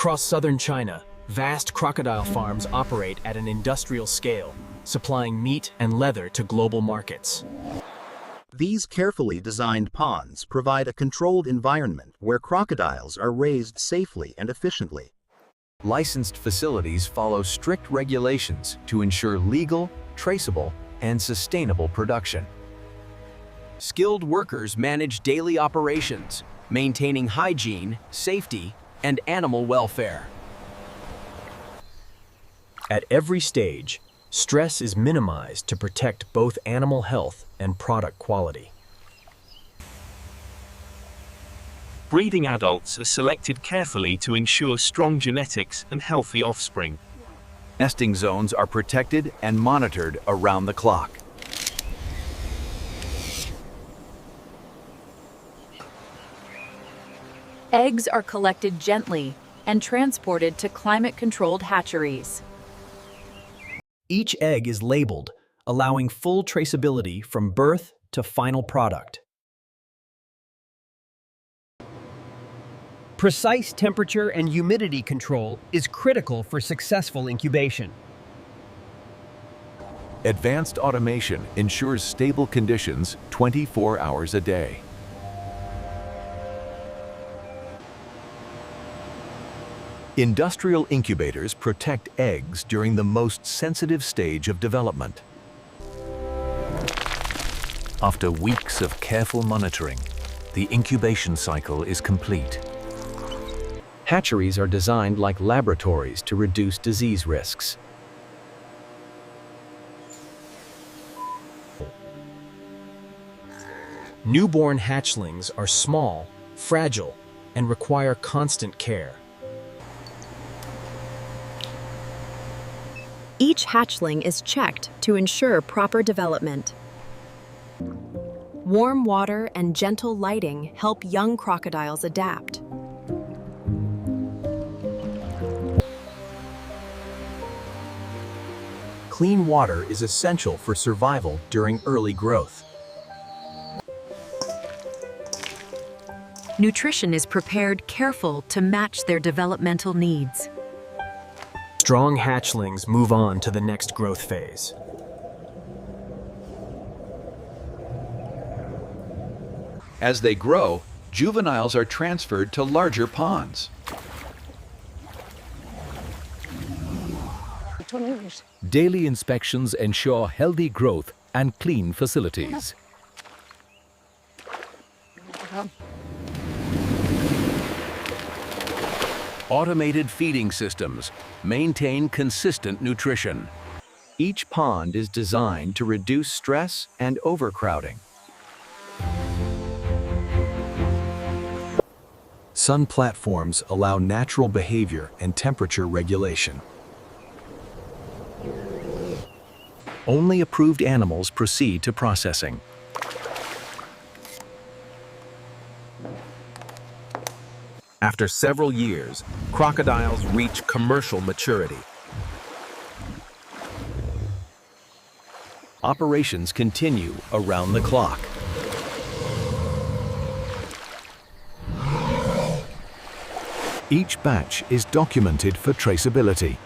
Across southern China, vast crocodile farms operate at an industrial scale, supplying meat and leather to global markets. These carefully designed ponds provide a controlled environment where crocodiles are raised safely and efficiently. Licensed facilities follow strict regulations to ensure legal, traceable, and sustainable production. Skilled workers manage daily operations, maintaining hygiene, safety, and animal welfare. At every stage, stress is minimized to protect both animal health and product quality. Breeding adults are selected carefully to ensure strong genetics and healthy offspring. Nesting zones are protected and monitored around the clock. Eggs are collected gently and transported to climate-controlled hatcheries. Each egg is labeled, allowing full traceability from birth to final product. Precise temperature and humidity control is critical for successful incubation. Advanced automation ensures stable conditions 24 hours a day. Industrial incubators protect eggs during the most sensitive stage of development. After weeks of careful monitoring, the incubation cycle is complete. Hatcheries are designed like laboratories to reduce disease risks. Newborn hatchlings are small, fragile, and require constant care. Each hatchling is checked to ensure proper development. Warm water and gentle lighting help young crocodiles adapt. Clean water is essential for survival during early growth. Nutrition is prepared careful to match their developmental needs. Strong hatchlings move on to the next growth phase. As they grow, juveniles are transferred to larger ponds. Daily inspections ensure healthy growth and clean facilities. Automated feeding systems maintain consistent nutrition. Each pond is designed to reduce stress and overcrowding. Sun platforms allow natural behavior and temperature regulation. Only approved animals proceed to processing. After several years, crocodiles reach commercial maturity. Operations continue around the clock. Each batch is documented for traceability.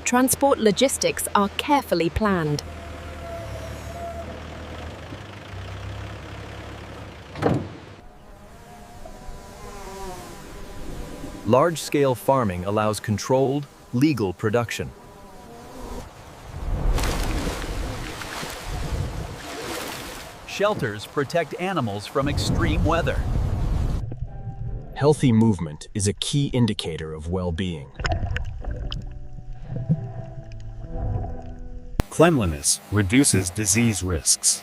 Transport logistics are carefully planned. Large-scale farming allows controlled, legal production. Shelters protect animals from extreme weather. Healthy movement is a key indicator of well-being. Cleanliness reduces disease risks.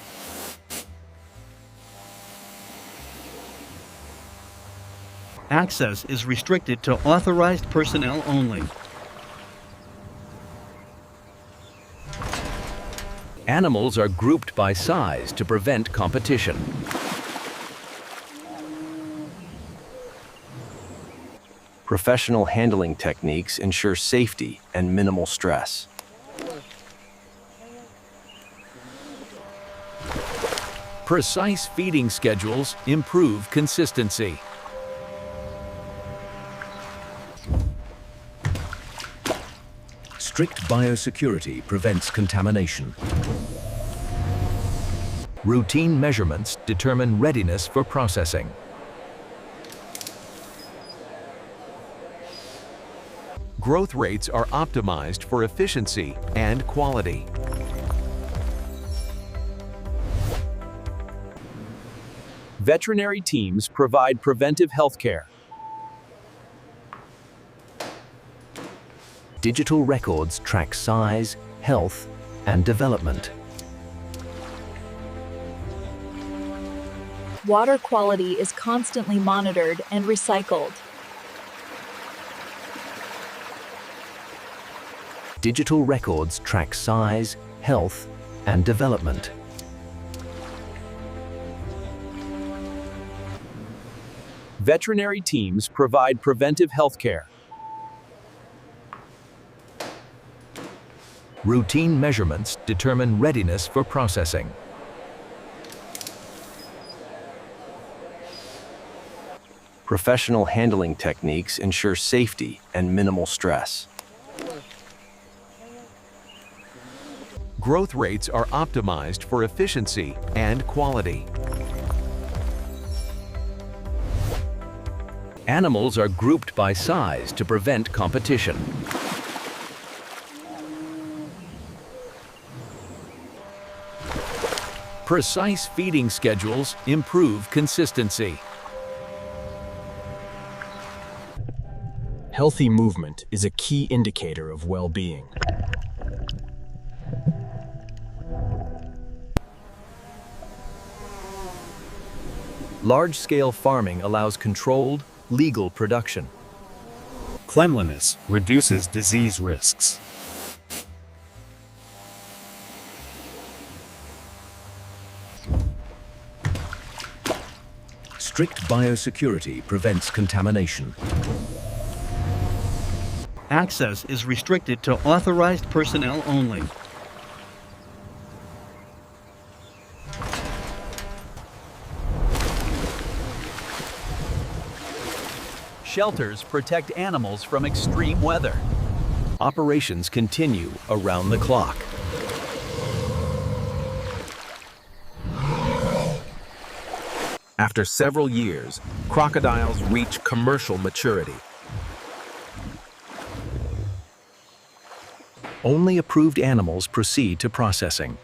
Access is restricted to authorized personnel only. Animals are grouped by size to prevent competition. Professional handling techniques ensure safety and minimal stress. Precise feeding schedules improve consistency. Strict biosecurity prevents contamination. Routine measurements determine readiness for processing. Growth rates are optimized for efficiency and quality. Veterinary teams provide preventive health care. Digital records track size, health, and development. Water quality is constantly monitored and recycled. Digital records track size, health, and development. Veterinary teams provide preventive health care. Routine measurements determine readiness for processing. Professional handling techniques ensure safety and minimal stress. Growth rates are optimized for efficiency and quality. Animals are grouped by size to prevent competition. Precise feeding schedules improve consistency. Healthy movement is a key indicator of well-being. Large-scale farming allows controlled, legal production. Cleanliness reduces disease risks. Strict biosecurity prevents contamination. Access is restricted to authorized personnel only. Shelters protect animals from extreme weather. Operations continue around the clock. After several years, crocodiles reach commercial maturity. Only approved animals proceed to processing.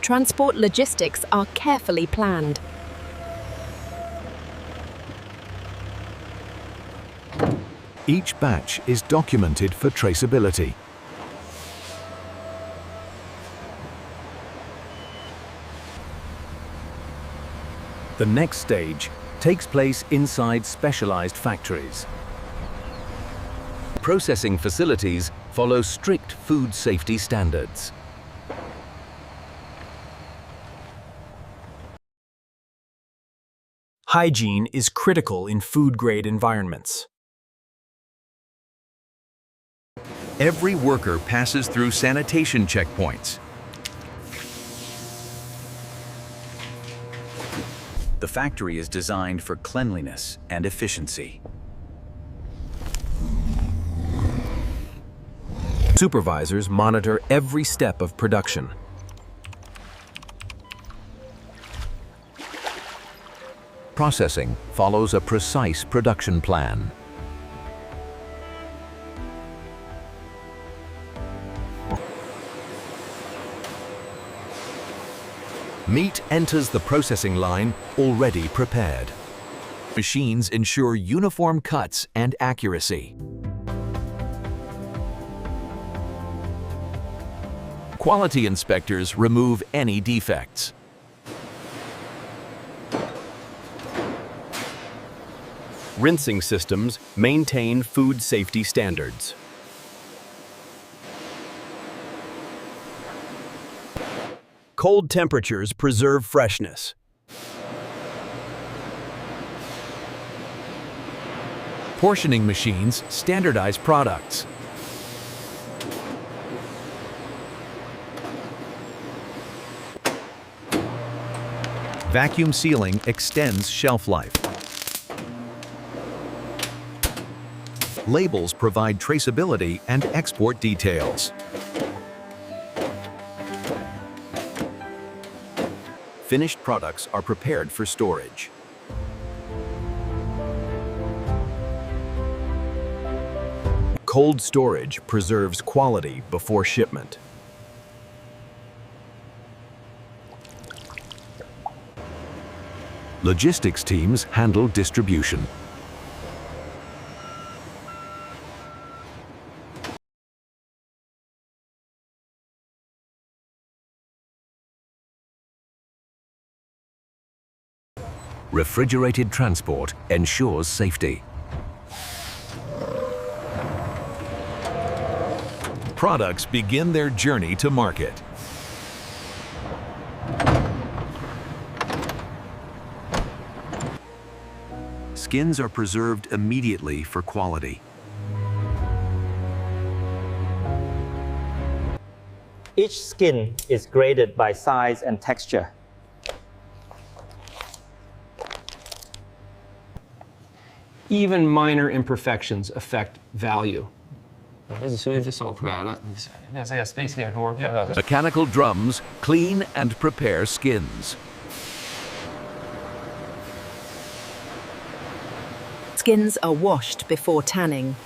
Transport logistics are carefully planned. Each batch is documented for traceability. The next stage takes place inside specialized factories. Processing facilities follow strict food safety standards. Hygiene is critical in food-grade environments. Every worker passes through sanitation checkpoints. The factory is designed for cleanliness and efficiency. Supervisors monitor every step of production. Processing follows a precise production plan. Meat enters the processing line already prepared. Machines ensure uniform cuts and accuracy. Quality inspectors remove any defects. Rinsing systems maintain food safety standards. Cold temperatures preserve freshness. Portioning machines standardize products. Vacuum sealing extends shelf life. Labels provide traceability and export details. Finished products are prepared for storage. Cold storage preserves quality before shipment. Logistics teams handle distribution. Refrigerated transport ensures safety. Products begin their journey to market. Skins are preserved immediately for quality. Each skin is graded by size and texture. Even minor imperfections affect value. Mechanical drums clean and prepare skins. Skins are washed before tanning.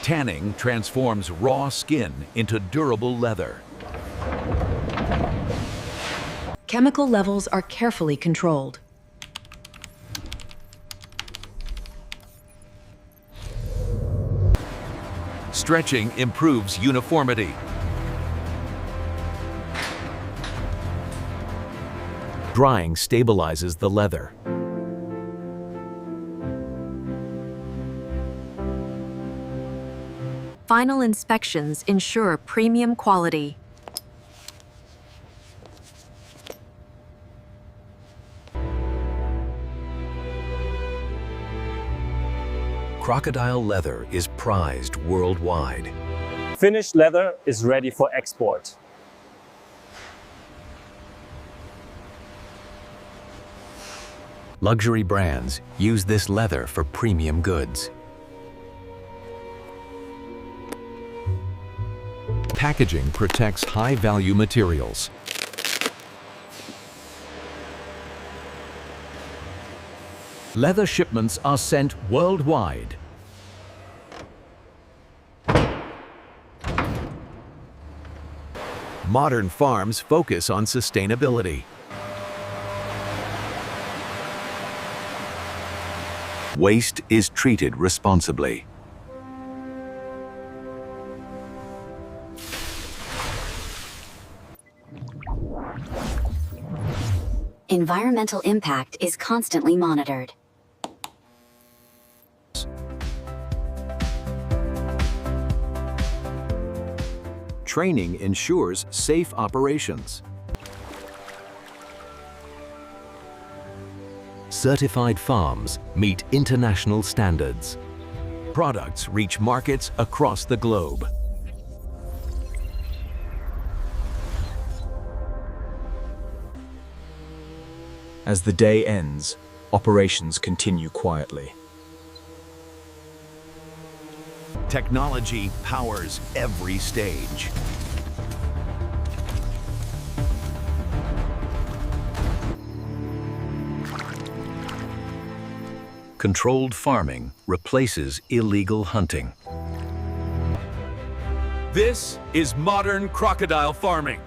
Tanning transforms raw skin into durable leather. Chemical levels are carefully controlled. Stretching improves uniformity. Drying stabilizes the leather. Final inspections ensure premium quality. Crocodile leather is prized worldwide. Finished leather is ready for export. Luxury brands use this leather for premium goods. Packaging protects high-value materials. Leather shipments are sent worldwide. Modern farms focus on sustainability. Waste is treated responsibly. Environmental impact is constantly monitored. Training ensures safe operations. Certified farms meet international standards. Products reach markets across the globe. As the day ends, operations continue quietly. Technology powers every stage. Controlled farming replaces illegal hunting. This is modern crocodile farming.